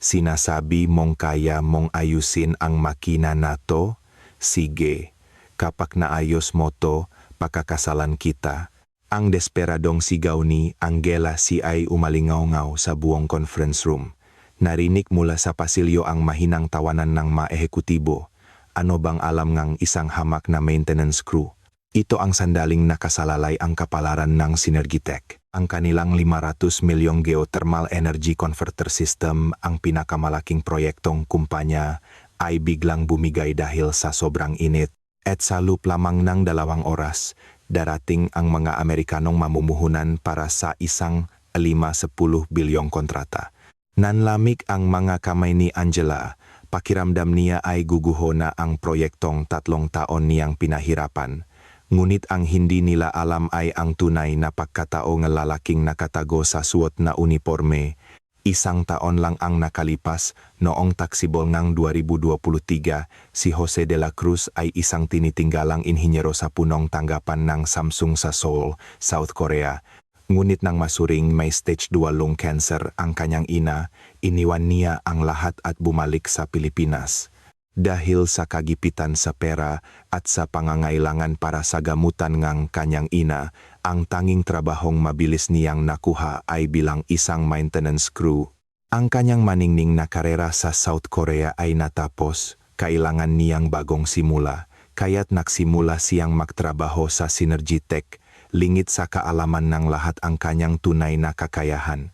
Sinasabi mong kaya mong ayusin ang makina na to? Sige. Kapag naayos mo to, pakakasalan kita. Ang desperadong sigaw ni Angela si ay umalingaw-ngaw sa buong conference room. Narinig mula sa pasilyo ang mahinang tawanan ng maehekutibo. Ano bang alam ngang isang hamak na maintenance crew? Ito ang sandaling nakasalalay ang kapalaran ng Synergitech. Ang kanilang 500 milyong geothermal energy converter system, ang pinakamalaking proyektong kumpanya, ay biglang bumigay dahil sa sobrang init. At sa loop lamang ng 2 oras, darating ang mga Amerikanong mamumuhunan para sa isang 5-10 bilyong kontrata. Nanlamig ang mga kamay ni Angela. Pakiramdam niya ay guguho na ang proyektong 3 taon niyang pinahirapan. Ngunit ang hindi nila alam ay ang tunay na pagkatao ng lalaking nakatago sa suot na uniforme. 1 taon lang ang nakalipas, noong taksibol ng 2023, si Jose de la Cruz ay isang tinitinggalang inhinyero sa punong tanggapan ng Samsung sa Seoul, South Korea. Ngunit nang masuring may stage 2 lung cancer ang kanyang ina, iniwan niya ang lahat at bumalik sa Pilipinas. Dahil sa kagipitan sa pera at sa pangangailangan para sa gamutan ng kanyang ina, ang tanging trabahong mabilis niyang nakuha ay bilang isang maintenance crew. Ang kanyang maningning na karera sa South Korea ay natapos, kailangan niyang bagong simula, kaya't nagsimula siyang magtrabaho sa Synergitech, lingid sa kaalaman ng lahat ang kanyang tunay na kakayahan.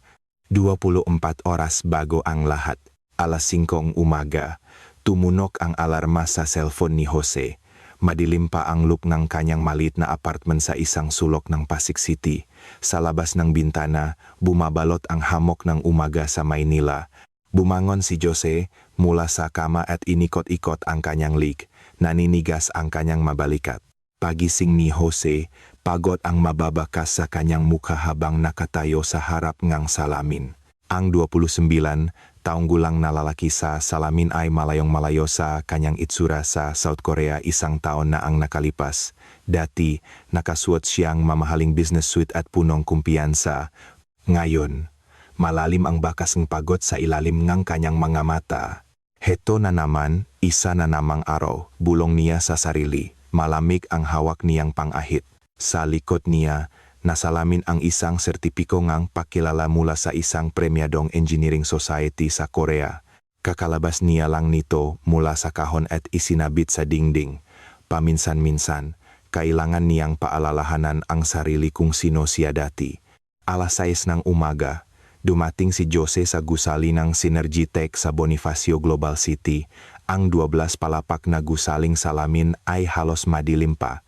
24 oras bago ang lahat, 5:00 umaga. Tumunok ang alarma sa cellphone ni Jose. Madilim pa ang look ng kanyang maliit na apartment sa isang sulok ng Pasig City. Sa labas ng bintana, bumabalot ang hamog ng umaga sa Maynila. Bumangon si Jose mula sa kama at inikot-ikot ang kanyang lig. Naninigas ang kanyang mabalikat. Pagising ni Jose, pagod ang mababakas sa kanyang mukha habang nakatayo sa harap ng salamin. Ang 29 taong gulang na lalaki sa salamin ay malayong-malayo sa kanyang itsura sa South Korea 1 taon na ang nakalipas. Dati, nakasuot siyang mamahaling business suit at punong kumpiyansa. Ngayon, malalim ang bakas ng pagod sa ilalim ng kanyang mga mata. Heto na naman, isa na namang araw, bulong niya sa sarili. Malamig ang hawak niyang pang-ahit. Sa likod niya, nasalamin ang isang sertipiko ngang pakilala mula sa isang premyadong engineering society sa Korea. Kakalabas niya lang nito mula sa kahon at isinabit sa dingding. Paminsan-minsan, kailangan niyang paalalahanan ang sarili kung sino siya dati. 6:00 ng umaga, dumating si Jose sa gusali ng Synergitech sa Bonifacio Global City. Ang 12 palapak na gusaling salamin ay halos madilim pa.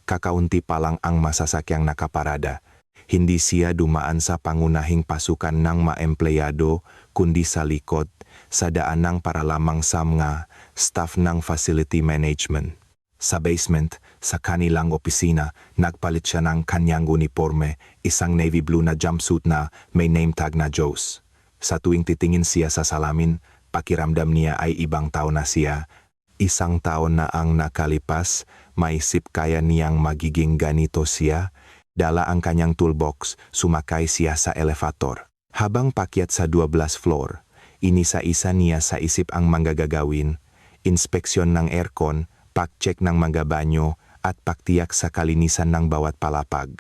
Kakaunti pa lang ang masasakyang nakaparada. Hindi siya dumaan sa pangunahing pasukan ng maempleyado, kundi sa likod, sa daanang para lamang sa mga staff ng facility management. Sa basement, sa kanilang opisina, nagpalit siya ng kanyang uniforme, isang navy blue na jumpsuit na may name tag na Joes. Sa tuwing titingin siya sa salamin, pakiramdam niya ay ibang tao na siya. 1 taon na ang nakalipas, maisip kaya niyang magiging ganito siya. Dala ang kanyang toolbox, sumakay siya sa elevator. Habang pakyat sa 12 floor, inisa-isa niya sa isip ang mga gagawin, inspeksyon ng aircon, pag-check ng mga banyo, at pagtiyak sa kalinisan ng bawat palapag.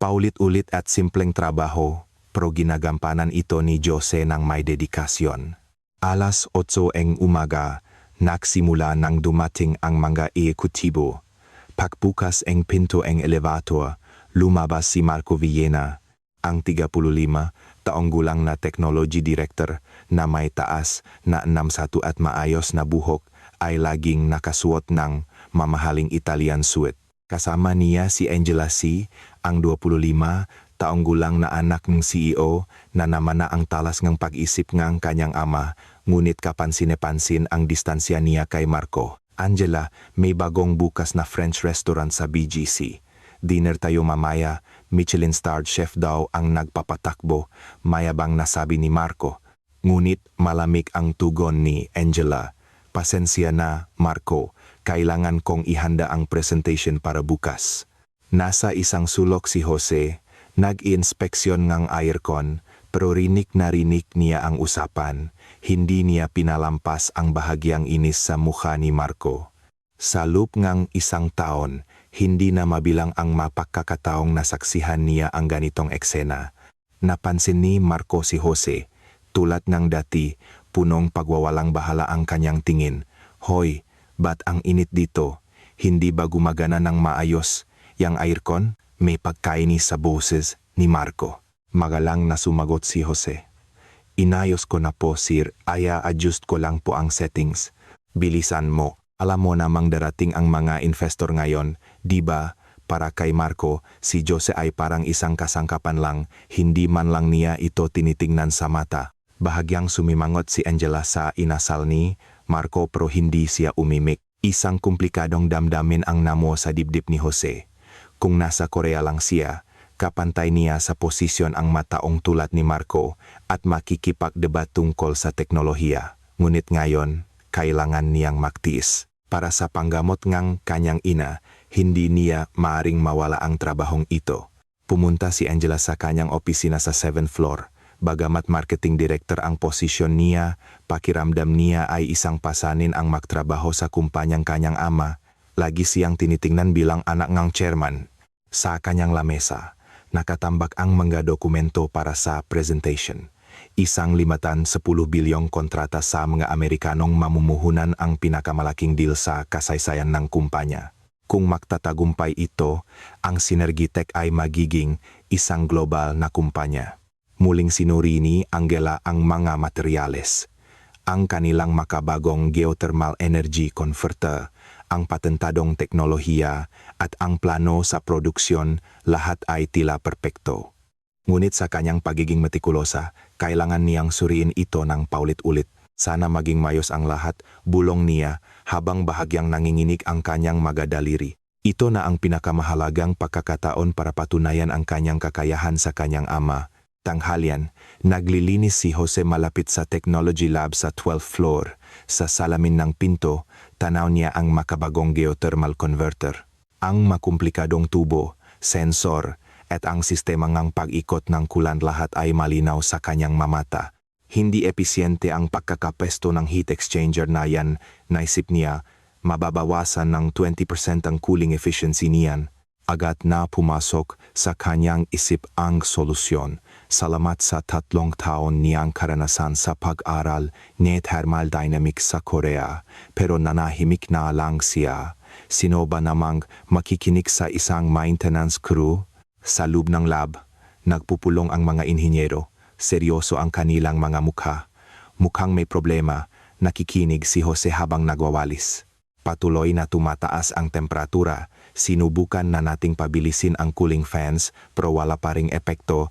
Paulit-ulit at simpleng trabaho, pero ginagampanan ito ni Jose ng may dedikasyon. 8:00 ng umaga, nagsimula nang dumating ang mga ehekutibo. Pagbukas ang pinto ng elevator, lumabas si Marco Villena, ang 35 taong gulang na technology director na may taas na 6'1" at maayos na buhok, ay laging nakasuot ng mamahaling Italian suit. Kasama niya si Angela C., ang 25 taong gulang na anak ng CEO na naman na ang talas ng pag-isip ng kanyang ama. Ngunit kapansin-pansin ang distansya niya kay Marco. Angela, may bagong bukas na French restaurant sa BGC. Dinner tayo mamaya, Michelin-starred chef daw ang nagpapatakbo, mayabang nasabi ni Marco. Ngunit malamig ang tugon ni Angela. Pasensya na, Marco, kailangan kong ihanda ang presentation para bukas. Nasa isang sulok si Jose, nag-inspeksyon ng aircon, pero rinig na rinig niya ang usapan. hindi niya pinalampas ang bahagyang inis sa mukha ni Marco. Sa loob ngang isang taon, hindi na mabilang ang mapagkakataong nasaksihan niya ang ganitong eksena. Napansin ni Marco si Jose, tulad ng dati, punong pagwawalang bahala ang kanyang tingin. Hoy, ba't ang init dito? Hindi ba gumagana ng maayos? Yang aircon? May pagkainis sa boses ni Marco. Magalang na sumagot si Jose. Inayos ko na po sir, adjust ko lang po ang settings. Bilisan mo. Alam mo namang darating ang mga investor ngayon, di ba? Para kay Marco, si Jose ay parang isang kasangkapan lang, hindi man lang niya ito tinitingnan sa mata. Bahagyang sumimangot si Angela sa inasal ni Marco pero hindi siya umimik. Isang komplikadong damdamin ang namo sa dibdib ni Jose. Kung nasa Korea lang siya, kapantay niya sa posisyon ang mataong tulad ni Marco at makikipagdebat tungkol sa teknolohiya. Ngunit ngayon, kailangan niyang magtiis. Para sa panggamot ngang kanyang ina, hindi niya maaring mawala ang trabahong ito. Pumunta si Angela sa kanyang opisina sa 7th floor. Bagamat marketing director ang posisyon niya, pakiramdam niya ay isang pasanin ang magtrabaho sa kumpanyang kanyang ama. Lagi siyang tinitingnan bilang anak ngang chairman. Sa kanyang lamesa, nakatambak ang mga dokumento para sa presentation. Isang 510 bilyong kontrata sa mga Amerikanong mamumuhunan ang pinakamalaking deal sa kasaysayan ng kumpanya. Kung magtatagumpay ito, ang Synergitech ay magiging isang global na kumpanya. Muling sinuri ni Angela ang mga materyales. Ang kanilang makabagong geothermal energy converter, ang patentadong teknolohiya at ang plano sa produksyon, lahat ay tila perpekto. Ngunit sa kanyang pagiging metikulosa, kailangan niyang suriin ito ng paulit-ulit. Sana maging mayos ang lahat, bulong niya habang bahagyang nanginginig ang kanyang magadaliri. Ito na ang pinakamahalagang pagkakataon para patunayan ang kanyang kakayahan sa kanyang ama. Tanghalian, naglilinis si Jose malapit sa technology lab sa 12th floor. Sa salamin ng pinto, tanaw niya ang makabagong geothermal converter. Ang makumplikadong tubo, sensor, at ang sistema ngang pag-ikot ng kulan lahat ay malinaw sa kanyang mamata. Hindi episyente ang pagkakapesto ng heat exchanger na yan, naisip niya, mababawasan ng 20% ang cooling efficiency niyan. Agad na pumasok sa kanyang isip ang solusyon. Salamat sa 3 taon niyang karanasan sa pag-aral ni thermal dynamics sa Korea, pero nanahimik na lang siya. Sino ba namang makikinig sa isang maintenance crew? Sa loob ng lab, nagpupulong ang mga inhinyero. Seryoso ang kanilang mga mukha. Mukhang may problema, nakikinig si Jose habang nagwawalis. Patuloy na tumataas ang temperatura. Sinubukan na nating pabilisin ang cooling fans pero wala pa ring epekto.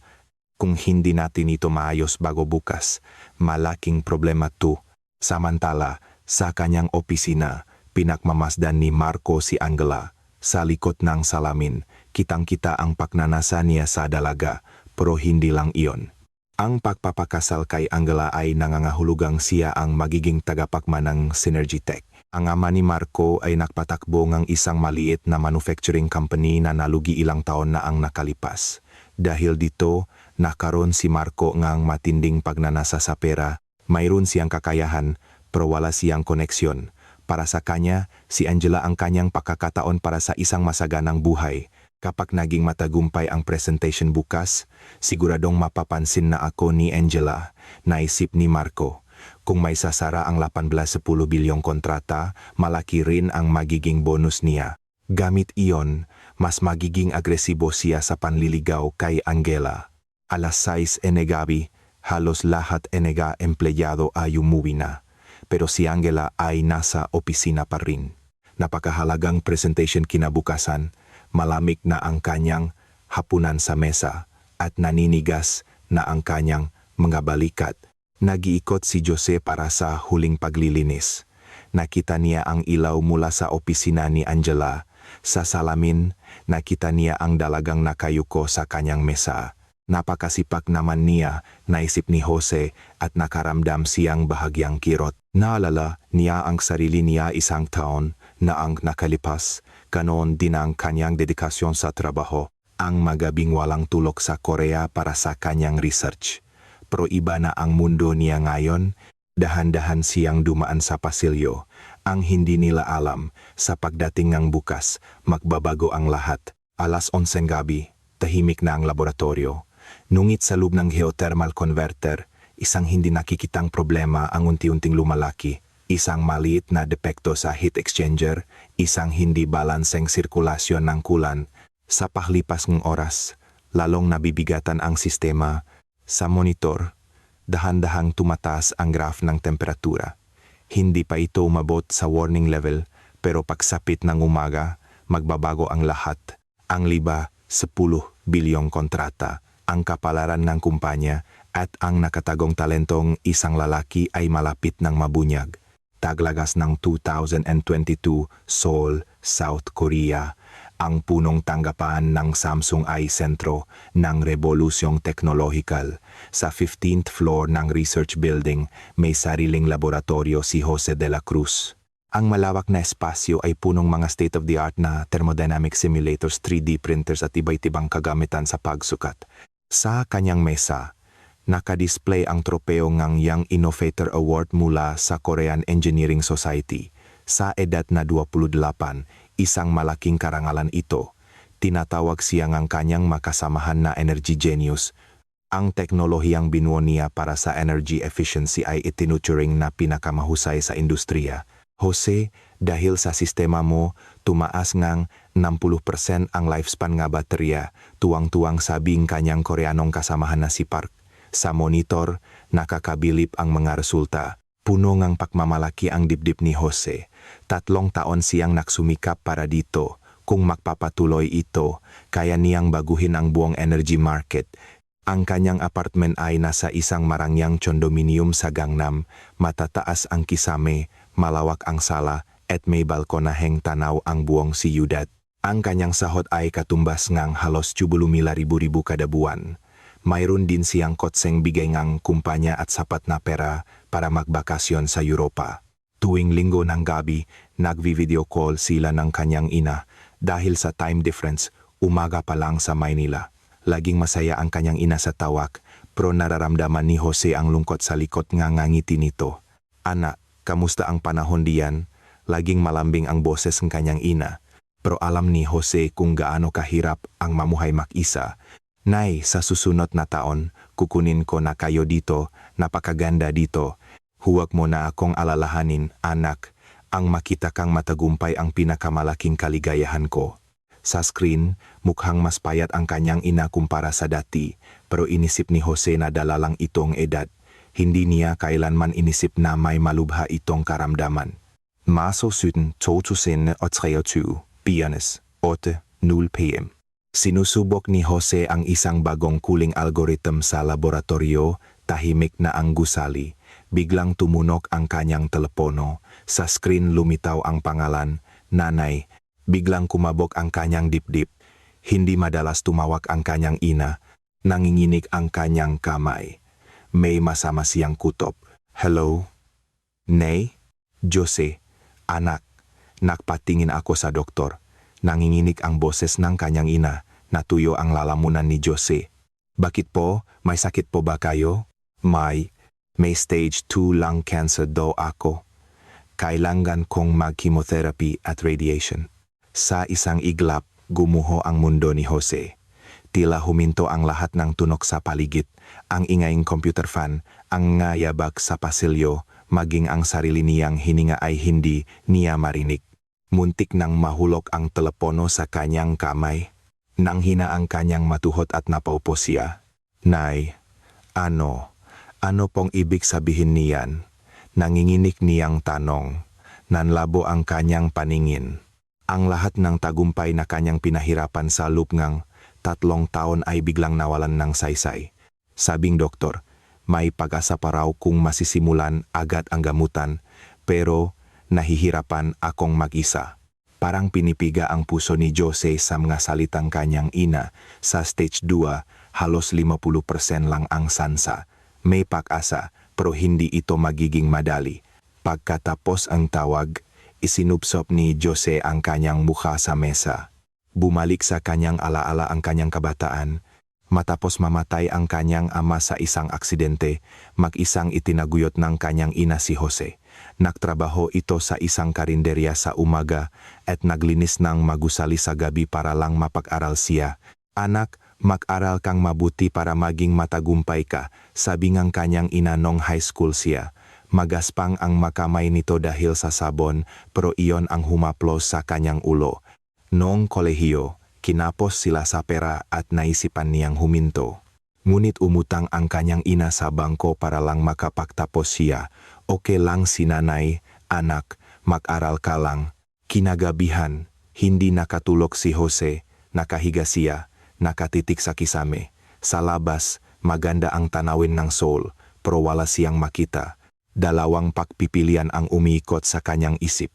Kung hindi natin ito maayos bago bukas, malaking problema to. Samantala, sa kanyang opisina, pinagmamasdan ni Marco si Angela. Sa likod ng salamin, kitang-kita ang pagnanasa niya sa dalaga, pero hindi lang iyon. Ang pagpapakasal kay Angela ay nangangahulugang siya ang magiging tagapagman ng Synergitech. Ang ama ni Marco ay nagpatakbo ng isang maliit na manufacturing company na nalugi ilang taon na ang nakalipas. Dahil dito, nakaroon si Marco ngang matinding pagnanasa sa pera. Mayroon siyang kakayahan, pero wala siyang koneksyon. Para sa kanya, si Angela ang kanyang pagkakataon para sa isang masaganang buhay. Kapag naging matagumpay ang presentation bukas, siguradong mapapansin na ako ni Angela, naisip ni Marco. Kung may sasara ang 18-10 bilyong kontrata, malaki rin ang magiging bonus niya. Gamit iyon, mas magiging agresibo siya sa panliligaw kay Angela. Alas 6 gabi, halos lahat enega empleyado ay umuwi na. Pero si Angela ay nasa opisina pa rin. Napakahalagang presentation kinabukasan, malamig na ang kanyang hapunan sa mesa at naninigas na ang kanyang mga balikat. Nag-iikot si Jose para sa huling paglilinis. Nakita niya ang ilaw mula sa opisina ni Angela. Sa salamin, nakita niya ang dalagang nakayuko sa kanyang mesa. Napakasipag naman niya, naisip ni Jose at nakaramdam siyang bahagyang kirot. Naalala niya ang sarili niya isang taon na ang nakalipas, ganoon din ang kanyang dedikasyon sa trabaho. Ang magabing walang tulog sa Korea para sa kanyang research. Pero iba na ang mundo niya ngayon, Dahan-dahan siyang dumaan sa pasilyo. Ang hindi nila alam, sa pagdating ng bukas, magbabago ang lahat. 11:00 gabi, tahimik na ang laboratorio. Nungit sa loob ng geothermal converter, isang hindi nakikitang problema ang unti-unting lumalaki. Isang maliit na depekto sa heat exchanger, isang hindi balanseng sirkulasyon ng kulan. Sa paklipas ng oras, lalong nabibigatan ang sistema. Sa monitor, dahan-dahang tumataas ang graph ng temperatura. Hindi pa ito umabot sa warning level, pero pagsapit ng umaga, magbabago ang lahat. Ang liba, 10 bilyong kontrata, ang kapalaran ng kumpanya at ang nakatagong talentong isang lalaki ay malapit ng mabunyag. Taglagas ng 2022, Seoul, South Korea. Ang punong tanggapan ng Samsung ay sentro ng revolusyong teknolohikal. Sa 15th floor ng research building, may sariling laboratorio si Jose de la Cruz. Ang malawak na espasyo ay punong mga state-of-the-art na thermodynamic simulators, 3D printers at iba't ibang kagamitan sa pagsukat. Sa kanyang mesa, nakadisplay ang tropeo ng Young Innovator Award mula sa Korean Engineering Society. Sa edad na 28, isang malaking karangalan ito. Tinatawag siya ng kanyang makasamahan na energy genius. Ang teknolohiyang binuo niya para sa energy efficiency ay itinuturing na pinakamahusay sa industriya. Jose, dahil sa sistema mo, tumaas ngang 60% ang lifespan nga baterya, tuwang-tuwang sabing kanyang Koreanong kasamahan na si Park. Sa monitor, nakakabilip ang mga resulta. Puno ngang pagmamalaki ang dibdib ni Jose. 3 taon siyang nagsumikap para dito. Kung magpapatuloy ito, kaya niyang baguhin ang buong energy market. Ang kanyang apartment ay nasa isang marangyang condominium sa Gangnam. Matataas ang kisame, malawak ang sala, at may balkonaheng tanaw ang buong siyudad. Ang kanyang sahod ay katumbas ngang halos 70,000 kada buwan. Mayroon din siyang kotseng bigay ngang kumpanya at sapat na pera para magbakasyon sa Europa. Tuwing linggo ng gabi, nagvi-video call sila ng kanyang ina. Dahil sa time difference, umaga pa lang sa Maynila. Laging masaya ang kanyang ina sa tawag, pero nararamdaman ni Jose ang lungkot sa likod nga ngangiti nito. Anak, kamusta ang panahon diyan? Laging malambing ang boses ng kanyang ina. Pero alam ni Jose kung gaano kahirap ang mamuhay mag-isa. Nay, sa susunod na taon, kukunin ko na kayo dito, napakaganda dito. Huwag mo na akong alalahanin, anak. Ang makita kang matagumpay ang pinakamalaking kaligayahan ko. Sa screen, mukhang mas payat ang kanyang ina kumpara sa dati, pero inisip ni Jose na dalalang itong edad. Hindi niya kailanman inisip na may malubha itong karamdaman. Marso 17, 2023, Biyernes, 8:00 p.m. Sinusubok ni Jose ang isang bagong cooling algorithm sa laboratorio, tahimik na ang gusali. Biglang tumunok ang kanyang telepono. Sa screen lumitaw ang pangalan, Nanay. Biglang kumabog ang kanyang dibdib. Hindi madalas tumawag ang kanyang ina. Nanginginig ang kanyang kamay. May masama siyang kutob. Hello? Nay? Jose? Anak? Nagpatingin ako sa doktor. Nanginginig ang boses ng kanyang ina. Natuyo ang lalamunan ni Jose. Bakit po? May sakit po ba kayo? May stage 2 lung cancer daw ako. Kailangan kong mag-chemotherapy at radiation. Sa isang iglap, gumuho ang mundo ni Jose. Tila huminto ang lahat ng tunok sa paligid. Ang ingaying computer fan, ang ngayabag sa pasilyo, maging ang sarili niyang hininga ay hindi niya marinig. Muntik nang mahulog ang telepono sa kanyang kamay. Nanghina ang kanyang matuhot at napaupo siya. Nay, ano pong ibig sabihin niyan? Nanginginig niyang tanong. Nanlabo ang kanyang paningin. Ang lahat ng tagumpay na kanyang pinahirapan sa loob ng 3 taon ay biglang nawalan ng saysay. Sabing doktor, may pag-asa pa raw kung masisimulan agad ang gamutan, pero nahihirapan akong mag-isa. Parang pinipiga ang puso ni Jose sa mga salitang kanyang ina. Sa stage 2, halos 50% lang ang sansa. May pag-asa, pero hindi ito magiging madali. Pagkatapos ang tawag, isinupsop ni Jose ang kanyang mukha sa mesa. Bumalik sa kanyang alaala ang kanyang kabataan. Matapos mamatay ang kanyang ama sa isang aksidente, mag-isang itinaguyod ng kanyang ina si Jose. Nagtrabaho ito sa isang karinderya sa umaga at naglinis ng magusali sa gabi para lang mapag-aral siya. Anak, mag-aral kang mabuti para maging matagumpay ka, sabi ng kanyang ina nung high school siya. Magaspang ang makamay nito dahil sa sabon, pero iyon ang humaplos sa kanyang ulo. Noong kolehiyo, kinapos sila sa pera at naisipan niyang huminto. Ngunit umutang ang kanyang ina sa bangko para lang makapagtapos siya. Okay lang si nanay, anak, mag-aral ka lang. Kinagabihan, hindi nakatulog si Jose, nakahiga siya, nakatitik sa kisame. Sa labas, maganda ang tanawin ng sol, pero wala siyang makita. Dalawang pagpipilian ang umiikot sa kanyang isip.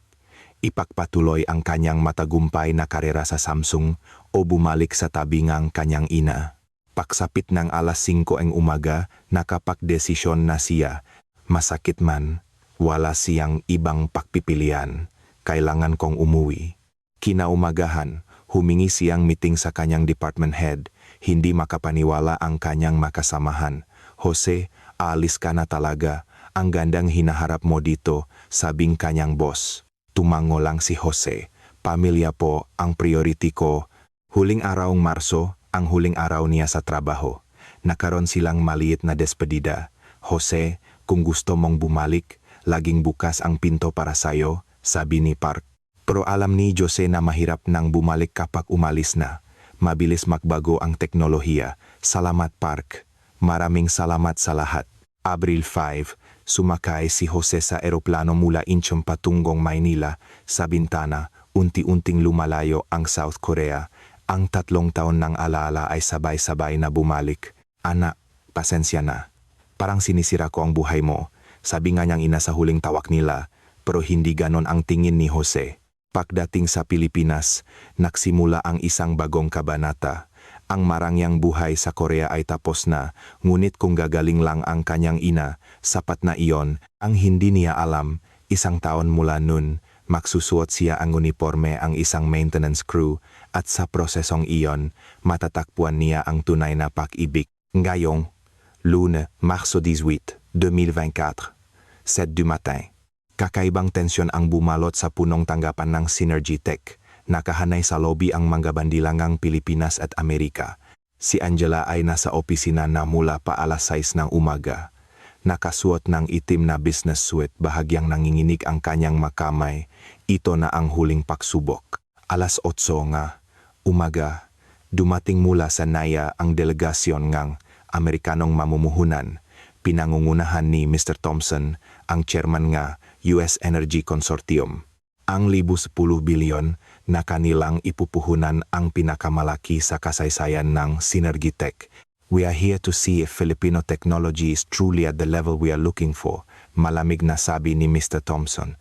Ipagpatuloy ang kanyang matagumpay na karera sa Samsung o bumalik sa tabi ng kanyang ina. Pagsapit ng alas 5 ng umaga, nakapagdesisyon na siya. Masakit man, wala siyang ibang pagpipilian. Kailangan kong umuwi. Kinaumagahan, humingi siyang meeting sa kanyang department head. Hindi makapaniwala ang kanyang makasamahan. Jose, aalis ka na talaga. Ang gandang hinaharap mo dito, sabing kanyang boss. Tumango lang si Jose. Pamilya po ang priority ko. Huling araw ng Marso, ang huling araw niya sa trabaho. Nakaroon silang maliit na despedida. Jose, kung gusto mong bumalik, laging bukas ang pinto para sayo, sabi ni Park. Pero alam ni Jose na mahirap nang bumalik kapag umalis na. Mabilis magbago ang teknolohiya. Salamat Park. Maraming salamat sa lahat. Abril 5, sumakay si Jose sa eroplano mula Incheon patungong Maynila. Sa bintana, unti-unting lumalayo ang South Korea. Ang 3 taon ng alaala ay sabay-sabay na bumalik. Anak, pasensya na. Parang sinisira ko ang buhay mo, sabi nga niyang ina sa huling tawag nila, pero hindi ganon ang tingin ni Jose. Pagdating sa Pilipinas, nagsimula ang isang bagong kabanata. Ang marangyang buhay sa Korea ay tapos na, ngunit kung gagaling lang ang kanyang ina, sapat na iyon. Ang hindi niya alam, 1 taon mula nun, magsusuot siya ang uniforme ang isang maintenance crew, at sa prosesong iyon, matatakpuan niya ang tunay na pag-ibig. Ngayong, Lune, Marso 18, 2024, 7 du matin. Kakaibang tensyon ang bumalot sa punong tanggapan ng Synergy Tech. Nakahanay sa lobby ang mga bandilangang Pilipinas at Amerika. Si Angela ay nasa opisina na mula pa alas 6 ng umaga. Nakasuot ng itim na business suit, bahagyang nanginginig ang kanyang makamay. Ito na ang huling pagsubok. Alas 8 nga, umaga, dumating mula sa NAIA ang delegasyon ng Amerikanong mamumuhunan. Pinangungunahan ni Mr. Thompson, ang chairman nga US Energy Consortium. Ang 10 bilyon na kanilang ipupuhunan ang pinakamalaki sa kasaysayan ng Synergy Tech. We are here to see if Filipino technology is truly at the level we are looking for, malamig na sabi ni Mr. Thompson.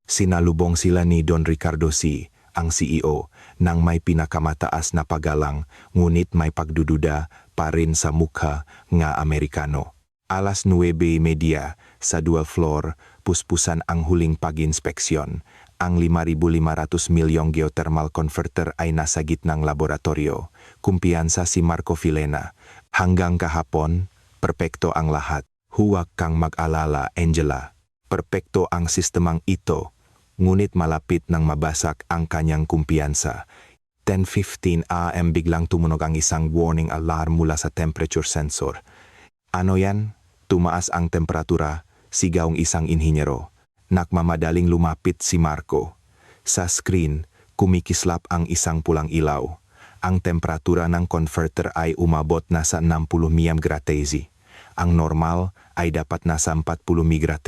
Sinalubong sila ni Don Ricardo C., ang CEO, nang may pinakamataas na paggalang, ngunit may pagdududa pa rin sa mukha nga Amerikano. Alas 9:30 sa dual floor, puspusan ang huling pag-inspeksyon. Ang 5,500 milyong geothermal converter ay nasa gitnang laboratorio. Kumpiyansa si Marco Filena. Hanggang kahapon, perpekto ang lahat. Huwag kang mag-alala, Angela. Perpekto ang sistemang ito. Ngunit malapit nang mabasak ang kanyang kumpiyansa. 10:15 AM biglang tumunog ang isang warning alarm mula sa temperature sensor. Ano yan? Tumaas ang temperatura, sigaw ng isang inhinyero. Nagmamadaling lumapit si Marco. Sa screen, kumikislap ang isang pulang ilaw. Ang temperatura ng converter ay umabot na sa 60 mg. Ang normal ay dapat nasa 40 mg.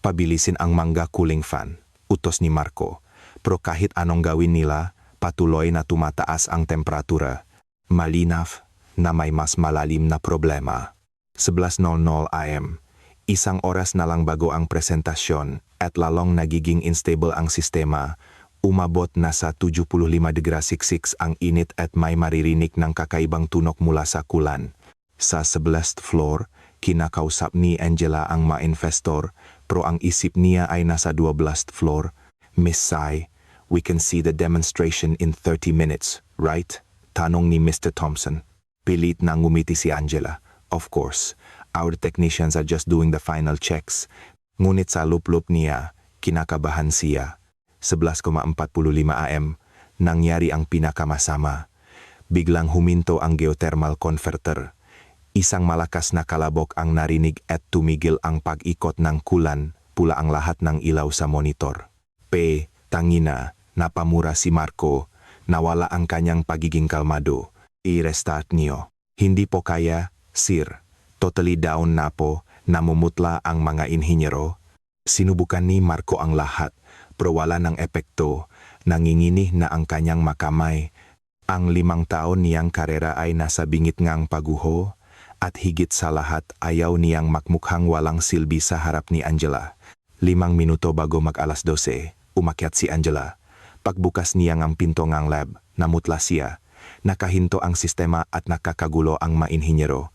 Pabilisin ang mangga cooling fan, utos ni Marco. Pero kahit anong gawin nila, patuloy na tumataas ang temperatura. Malinaw na may mas malalim na problema. 11:00 AM. 1 oras na lang bago ang presentasyon at lalong nagiging unstable ang sistema. Umabot na sa 75°C ang init at may maririnig ng kakaibang tunog mula sa kulan. Sa 11th floor, kinakausap ni Angela ang mga investor, pero ang isip niya ay nasa 12th floor. Miss Sai, we can see the demonstration in 30 minutes, right? Tanong ni Mr. Thompson. Pilit na ngumiti si Angela. Of course, our technicians are just doing the final checks. Ngunit sa lup-lup niya, kinakabahan siya. 11:45 AM, nangyari ang pinakamasama. Biglang huminto ang geothermal converter. Isang malakas na kalabok ang narinig at tumigil ang pag-ikot ng kulan, pula ang lahat ng ilaw sa monitor. Tangina, napamura si Marco, nawala ang kanyang pagiging kalmado. I-restart niyo. Hindi po kaya, sir. Totally down na po, namumutla ang mga inhinyero. Sinubukan ni Marco ang lahat, pero wala ng epekto. Nanginginig na ang kanyang makamay. Ang 5 taon niyang karera ay nasa bingit ngang paguho, at higit sa lahat ayaw niyang makmukhang walang silbi sa harap ni Angela. 5 minuto bago mag-alas 12, umakyat si Angela. Pagbukas niya ng pinto ng lab, namutla siya. Nakahinto ang sistema at nakakagulo ang mainhinyero.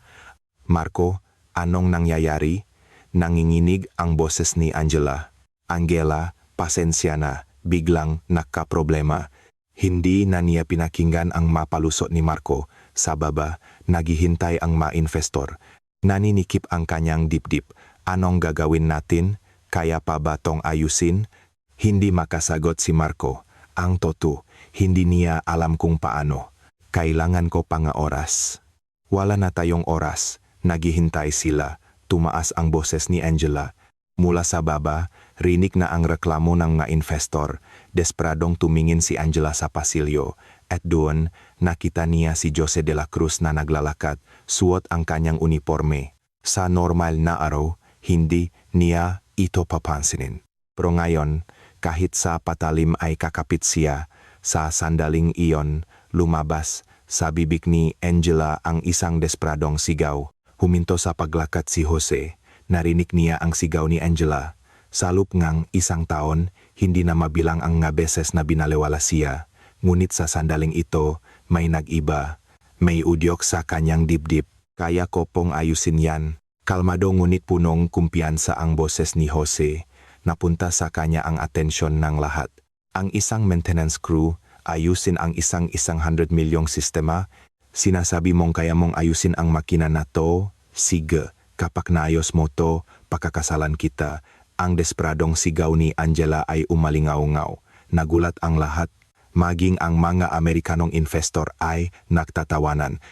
Marco, anong nangyayari? Nanginginig ang boses ni Angela. Angela, pasensya na, biglang nakaproblema. Hindi na niya pinakinggan ang mapalusot ni Marco. Sa baba, naghihintay ang ma-investor. Naninikip ang kanyang dibdib. Anong gagawin natin? Kaya pa ba tong ayusin? Hindi makasagot si Marco. Ang totoo, hindi niya alam kung paano. Kailangan ko pa nga oras. Wala na tayong oras. Naghihintay sila. Tumaas ang boses ni Angela. Mula sa baba, rinig na ang reklamo ng mga investor. Desperadong tumingin si Angela sa pasilyo. At doon, nakita niya si Jose de la Cruz na naglalakad, suot ang kanyang uniforme. Sa normal na araw, hindi niya ito papansinin. Pero ngayon, kahit sa patalim ay kakapit siya, sa sandaling iyon, lumabas sa bibig ni Angela ang isang desperadong sigaw. Huminto sa paglakad si Jose. Narinig niya ang sigaw ni Angela. Sa loob ng 1 taon, hindi na mabilang ang nga beses na binaliwala siya. Ngunit sa sandaling ito, may nag-iba. May udyok sa kanyang dibdib. Kaya ko pong ayusin yan. Kalmado ngunit punong kumpiyansa ang boses ni Jose. Napunta sa kanya ang atensyon ng lahat. Ang isang maintenance crew, ayusin ang isang 100 milyong sistema. Sinasabi mong kaya mong ayusin ang makina na to? Sige, kapag naayos mo to, pakakasalan kita. Ang desperadong sigaw ni Angela ay umalingaw-ngaw. Nagulat ang lahat. Maging ang mga Amerikanong investor ay nagtatawanan.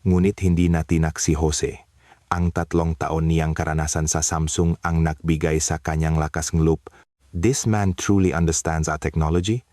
Ngunit hindi natinak si Jose. Ang 3 taon niyang karanasan sa Samsung ang nagbigay sa kanyang lakas ng loob. This man truly understands our technology?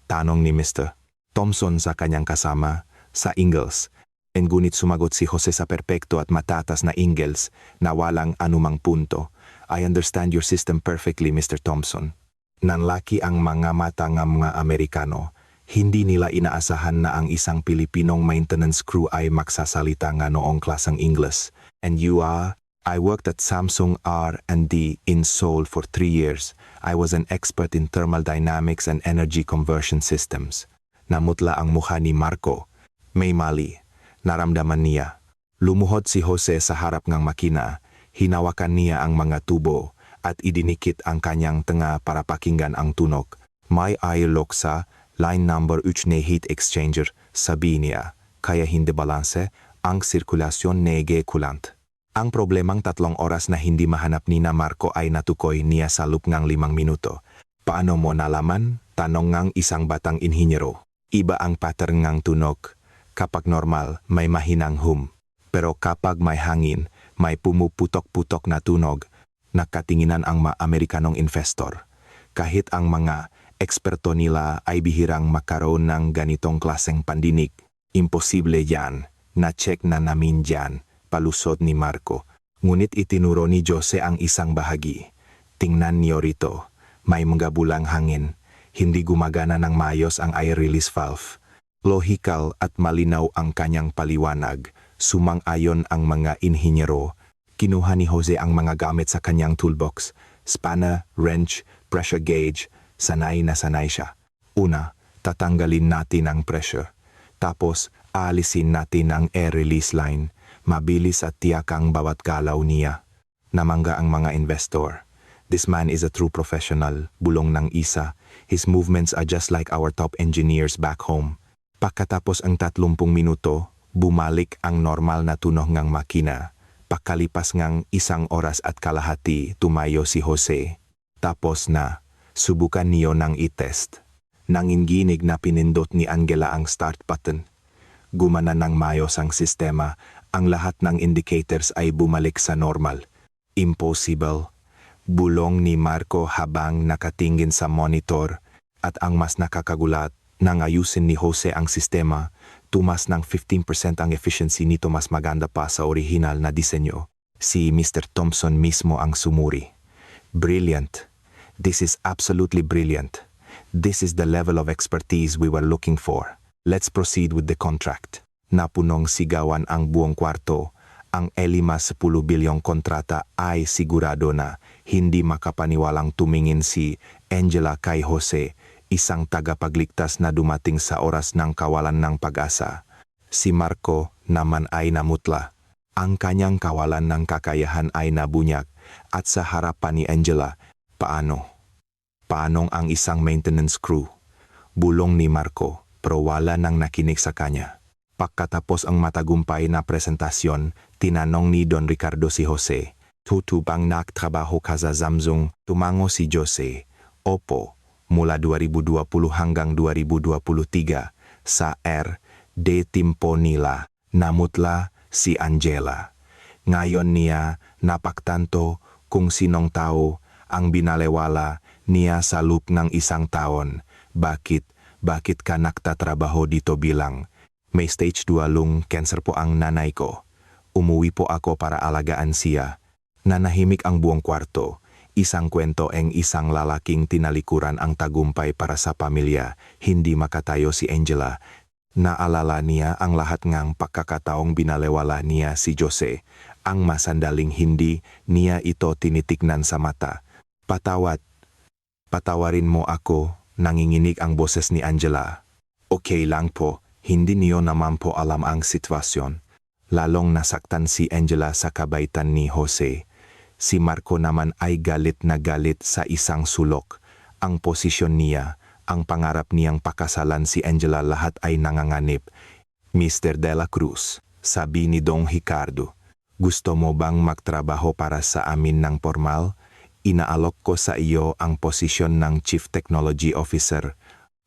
Tanong ni Mr. Thompson sa kanyang kasama, sa Ingalls. Ngunit sumagot si Jose sa perpekto at matatas na Ingalls na walang anumang punto. I understand your system perfectly, Mr. Thompson. Nanlaki ang mga mata ng mga Amerikano. Hindi nila inaasahan na ang isang Pilipinong maintenance crew ay magsasalita nga noong klaseng Ingles. And you are? I worked at Samsung R&D in Seoul for 3 years. I was an expert in thermal dynamics and energy conversion systems. Namutla ang mukha ni Marco. May mali. Naramdaman niya. Lumuhod si Jose sa harap ng makina. Hinawakan niya ang mga tubo at idinikit ang kanyang tenga para pakinggan ang tunog. May air lock sa line number 3 na heat exchanger, sabi niya. Kaya hindi balanse ang sirkulasyon nege kulant. Ang problemang 3 oras na hindi mahanap ni na Marco ay natukoy niya sa loob ng 5 minuto. Paano mo nalaman? Tanong ng isang batang inhinyero. Iba ang pattern ng tunog. Kapag normal, may mahinang hum. Pero kapag may hangin, may pumuputok-putok na tunog. Nakatinginan ang mga Amerikanong investor. Kahit ang mga eksperto nila ay bihirang makaroon ng ganitong klaseng pandinig. Imposible yan. Na-check na namin dyan, palusot ni Marco. Ngunit itinuro ni Jose ang isang bahagi. Tingnan niyo rito. May mga bulang hangin. Hindi gumagana ng maayos ang air release valve. Lohikal at malinaw ang kanyang paliwanag. Sumang-ayon ang mga inhinyero. Kinuha ni Jose ang mga gamit sa kanyang toolbox. Spanner, wrench, pressure gauge. Sanay na sanay siya. Una, tatanggalin natin ang pressure. Tapos, aalisin natin ang air release line. Mabilis at tiyak ang bawat galaw niya. Namangga ang mga investor. This man is a true professional, bulong ng isa. His movements are just like our top engineers back home. Pagkatapos ang 30 minuto, Bumalik ang normal na tunog ngang makina. Pakalipas ngang 1 oras at kalahati, tumayo si Jose. Tapos na, subukan niyo nang i-test. Nanginginig na pinindot ni Angela ang start button. Gumana ng maayos ang sistema, ang lahat ng indicators ay bumalik sa normal. Impossible. Bulong ni Marco habang nakatingin sa monitor, at ang mas nakakagulat, nang ayusin ni Jose ang sistema, tumas ng 15% ang efficiency nito, mas maganda pa sa original na disenyo. Si Mr. Thompson mismo ang sumuri. Brilliant. This is absolutely brilliant. This is the level of expertise we were looking for. Let's proceed with the contract. Napunong sigawan ang buong kwarto. Ang 10 bilyong kontrata ay sigurado na. Hindi makapaniwalang tumingin si Angela kay Jose, isang tagapagligtas na dumating sa oras ng kawalan ng pag-asa. Si Marco naman ay namutla. Ang kanyang kawalan ng kakayahan ay nabunyak, at sa harapan ni Angela, Paanong ang isang maintenance crew? Bulong ni Marco, pero wala nang nakinig sa kanya. Pagkatapos ang matagumpay na presentasyon, tinanong ni Don Ricardo si Jose, "Tutubang nagtrabaho ka sa Samsung?" Tumango si Jose, "Opo, mula 2020 hanggang 2023, sa de timpo nila." Namutla si Angela. Ngayon niya napagtanto kung sinong tao ang binalewala niya sa loob ng 1 taon. Bakit ka nagtatrabaho dito bilang? May stage 2 lung cancer po ang nanay ko. Umuwi po ako para alagaan siya. Nanahimik ang buong kwarto. Isang kwento ang isang lalaking tinalikuran ang tagumpay para sa pamilya. Hindi makatayo si Angela. Naalala niya ang lahat ngang pagkakataong binalewala niya si Jose. Ang masandaling hindi niya ito tinitignan sa mata. Patawarin mo ako, nanginginig ang boses ni Angela. Okay lang po, hindi niyo naman po alam ang sitwasyon. Lalong nasaktan si Angela sa kabaitan ni Jose. Si Marco naman ay galit na galit sa isang sulok. Ang posisyon niya, ang pangarap niyang pakasalan si Angela, lahat ay nanganganib. "Mr. De La Cruz," sabi ni Don Ricardo, "gusto mo bang magtrabaho para sa amin ng formal? Inaalok ko sa iyo ang posisyon ng Chief Technology Officer."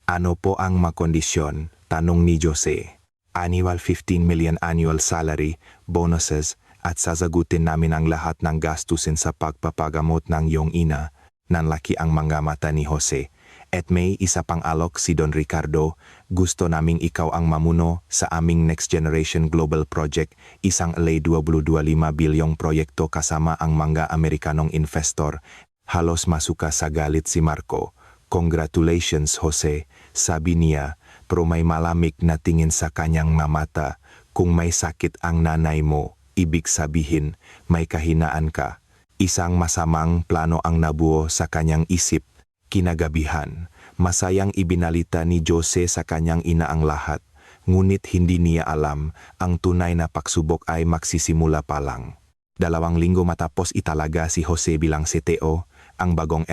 "Ano po ang makondisyon?" tanong ni Jose. "Annual 15 million annual salary, bonuses, at sasagutin namin ang lahat ng gastusin sa pagpapagamot ng iyong ina." Nanlaki ang mga mata ni Jose. "At may isa pang alok si Don Ricardo, gusto naming ikaw ang mamuno sa aming Next Generation Global Project, isang 25 bilyong proyekto kasama ang mga Amerikanong investor." Halos masuka sa galit si Marco. "Congratulations, Jose," sabi niya, pero may malamig na tingin sa kanyang mata. "Kung may sakit ang nanay mo, ibig sabihin may kahinaan ka." Isang masamang plano ang nabuo sa kanyang isip. Kinagabihan, masayang ibinalita ni Jose sa kanyang ina ang lahat, ngunit hindi niya alam, ang tunay na pagsubok ay magsisimula pa lang. 2 linggo matapos italaga si Jose bilang CTO, ang bagong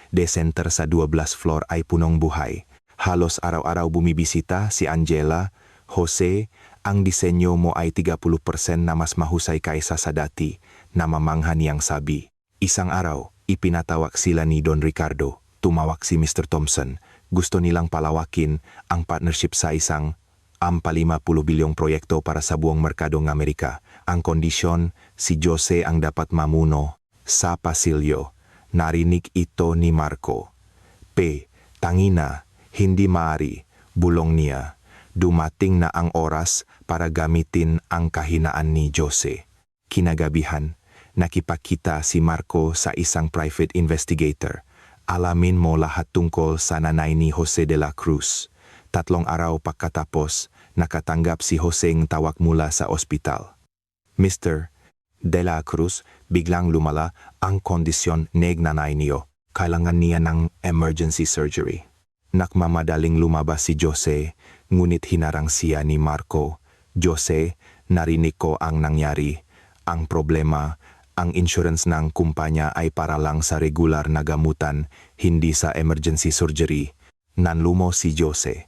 de center sa 12 floor ay punong buhay. Halos araw-araw bumibisita si Angela. "Jose, ang disenyo mo ay 30% na mas mahusay kaysa sa dati," namamangha niyang sabi. Isang araw, ipinatawag sila ni Don Ricardo. Tumawag si Mr. Thompson. Gusto nilang palawakin ang partnership sa isang 50 bilyong proyekto para sa buong merkado ng Amerika. Ang kondisyon, si Jose ang dapat mamuno. Sa pasilyo, narinig ito ni Marco. Tangina, hindi maaari," bulong niya. Dumating na ang oras para gamitin ang kahinaan ni Jose. Kinagabihan, nakipagkita si Marco sa isang private investigator. "Alamin mo lahat tungkol sa nanay ni Jose De La Cruz." 3 araw pagkatapos, nakatanggap si Jose ng tawag mula sa ospital. "Mr. De La Cruz, biglang lumala ang kondisyon ng nanay niyo. Kailangan niya ng emergency surgery." Nakmamadaling lumabas si Jose, ngunit hinarang siya ni Marco. "Jose, narinig ko ang nangyari. Ang problema, ang insurance ng kumpanya ay para lang sa regular na gamutan, hindi sa emergency surgery." Nanlumo si Jose.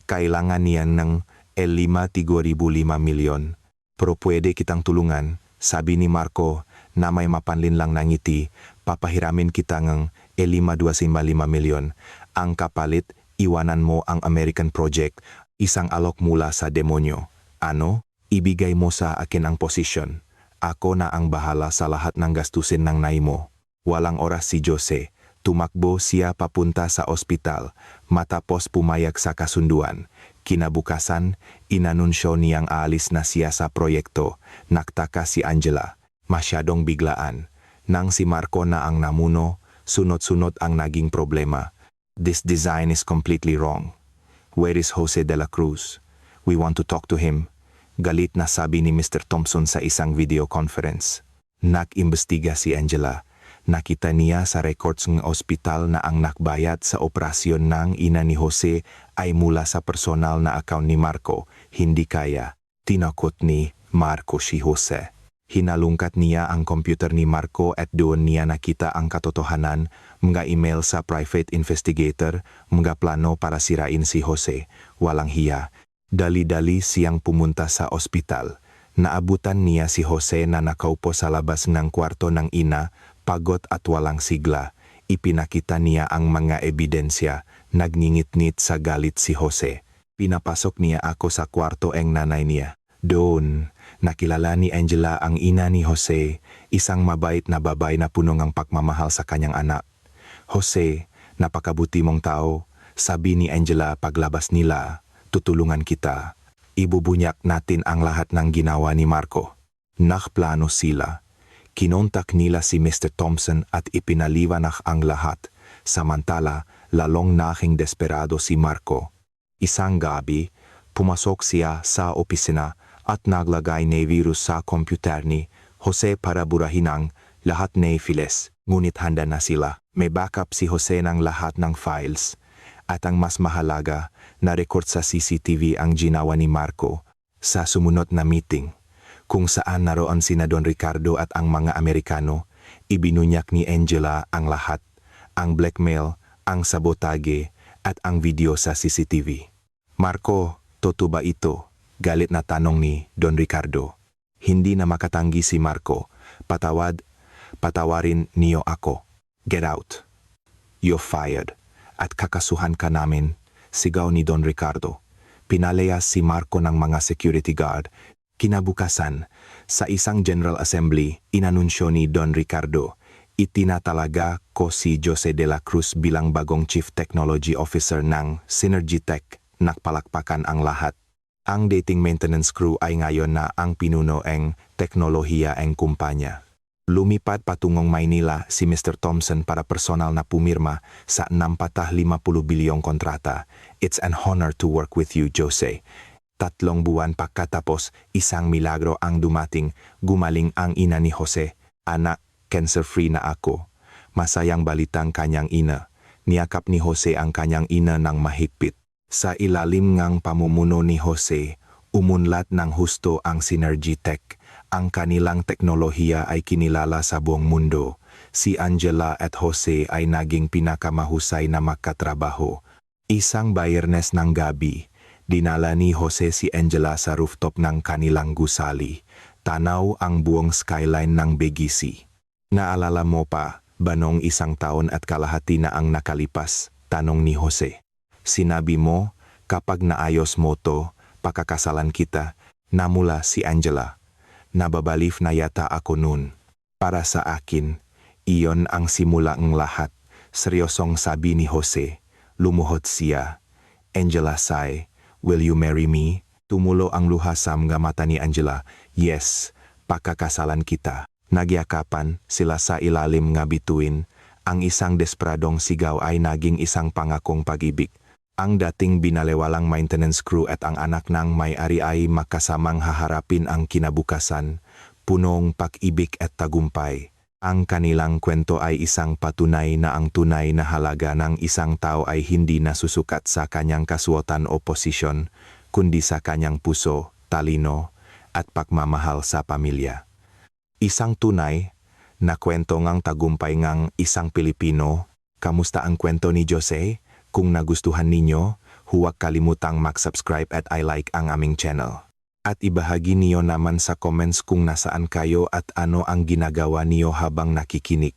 Kailangan niya ng 5,500 milyon. Pero pwede kitang tulungan, sabi ni Marco, na may mapanlin lang ng ngiti, papahiramin kita ng 5,205 milyon. Ang kapalit, iwanan mo ang American Project, isang alok mula sa demonyo. Ano? Ibigay mo sa akin ang posisyon. Ako na ang bahala sa lahat ng gastusin ng nai mo. Walang oras si Jose. Tumakbo siya papunta sa ospital, matapos pumayag sa kasunduan. Kinabukasan, inanunsyo niyang aalis na siya sa proyekto. Naktaka si Angela. Masyadong biglaan. Nang si Marco na ang namuno, sunod-sunod ang naging problema. This design is completely wrong. Where is Jose de la Cruz? We want to talk to him. Galit na sabi ni Mr. Thompson sa isang video conference. Nag-imbestiga si Angela. Nakita niya sa records ng ospital na ang nakbayad sa operasyon ng ina ni Jose ay mula sa personal na account ni Marco. Hindi kaya. Tinakot ni Marco si Jose. Hinalungkat niya ang computer ni Marco at doon niya nakita ang katotohanan, mga email sa private investigator, mga plano para sirain si Jose. Walang hiya. Dali-dali siyang pumunta sa ospital. Naabutan niya si Jose na nakaupo sa labas ng kwarto ng ina, pagod at walang sigla. Ipinakita niya ang mga ebidensya, nagngingit-ngit sa galit si Jose. Pinapasok niya ako sa kwarto ang nanay niya. Doon, nakilala ni Angela ang ina ni Jose, isang mabait na babae na puno ng pagmamahal sa kanyang anak. Jose, napakabuti mong tao, sabi ni Angela paglabas nila, tutulungan kita. Ibubunyak natin ang lahat ng ginawa ni Marco. Nakplano sila. Kinontak nila si Mr. Thompson at ipinaliwanag ang lahat, samantala lalong naging desperado si Marco. Isang gabi, pumasok siya sa opisina at naglagay ng virus sa computer ni Jose para burahin ang lahat ng files. Ngunit handa na sila. May backup si Jose ng lahat ng files. At ang mas mahalaga, na-record sa CCTV ang ginawa ni Marco sa sumunod na meeting. Kung saan naroon sina Don Ricardo at ang mga Amerikano, ibinunyak ni Angela ang lahat, ang blackmail, ang sabotage, at ang video sa CCTV. Marco, totoo ba ito? Galit na tanong ni Don Ricardo. Hindi na makatanggi si Marco. Patawarin niyo ako. Get out. You're fired. At kakasuhan ka namin, sigaw ni Don Ricardo. Pinalayas si Marco ng mga security guard. Kinabukasan, sa isang General Assembly, inanunsyo ni Don Ricardo, itinatalaga ko si Jose de la Cruz bilang bagong Chief Technology Officer ng Synergy Tech. Nakpalakpakan ang lahat. Ang dating maintenance crew ay ngayon na ang pinuno ng teknolohiya ng kumpanya. Lumipat patungong Maynila si Mr. Thompson para personal na pumirma sa 650 bilyong kontrata. It's an honor to work with you, Jose. 3 buwan pagkatapos, isang milagro ang dumating, gumaling ang ina ni Jose. Anak, cancer-free na ako. Masayang balitang kanyang ina. Niyakap ni Jose ang kanyang ina ng mahigpit. Sa ilalim ngang pamumuno ni Jose, umunlad ng husto ang Synergy Tech. Ang kanilang teknolohiya ay kinilala sa buong mundo. Si Angela at Jose ay naging pinakamahusay na makatrabaho. Isang Biyernes ng gabi, dinala ni Jose si Angela sa rooftop ng kanilang gusali. Tanaw ang buong skyline ng Begisi. Naalala mo pa, ba noong 1 taon at kalahati na ang nakalipas? Tanong ni Jose. Sinabi mo, kapag naayos mo to, pakakasalan kita. Namula si Angela. Nababalif na yata ako nun. Para sa akin, iyon ang simula ng lahat. Seryosong sabi ni Jose. Lumuhod siya. Angela sigh, will you marry me? Tumulo ang luha sa mga mata ni Angela. Yes, pakakasalan kita. Nagyakapan sila sa ilalim nga bituin. Ang isang desperadong sigaw ay naging isang pangakong pag-ibig. Ang dating binalewalang maintenance crew at ang anak ng may-ari ay makasamang haharapin ang kinabukasan, punong pag-ibig at tagumpay. Ang kanilang kwento ay isang patunay na ang tunay na halaga ng isang tao ay hindi nasusukat sa kanyang kasuotan o posisyon, kundi sa kanyang puso, talino, at pagmamahal sa pamilya. Isang tunay na kwento ngang tagumpay ngang isang Pilipino. Kamusta ang kwento ni Jose? Kung nagustuhan ninyo, huwag kalimutang mag-subscribe at i-like ang aming channel. At ibahagi niyo naman sa comments kung nasaan kayo at ano ang ginagawa niyo habang nakikinig.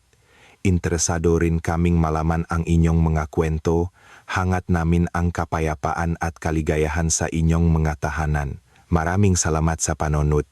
Interesado rin kaming malaman ang inyong mga kwento, hangat namin ang kapayapaan at kaligayahan sa inyong mga tahanan. Maraming salamat sa panonood.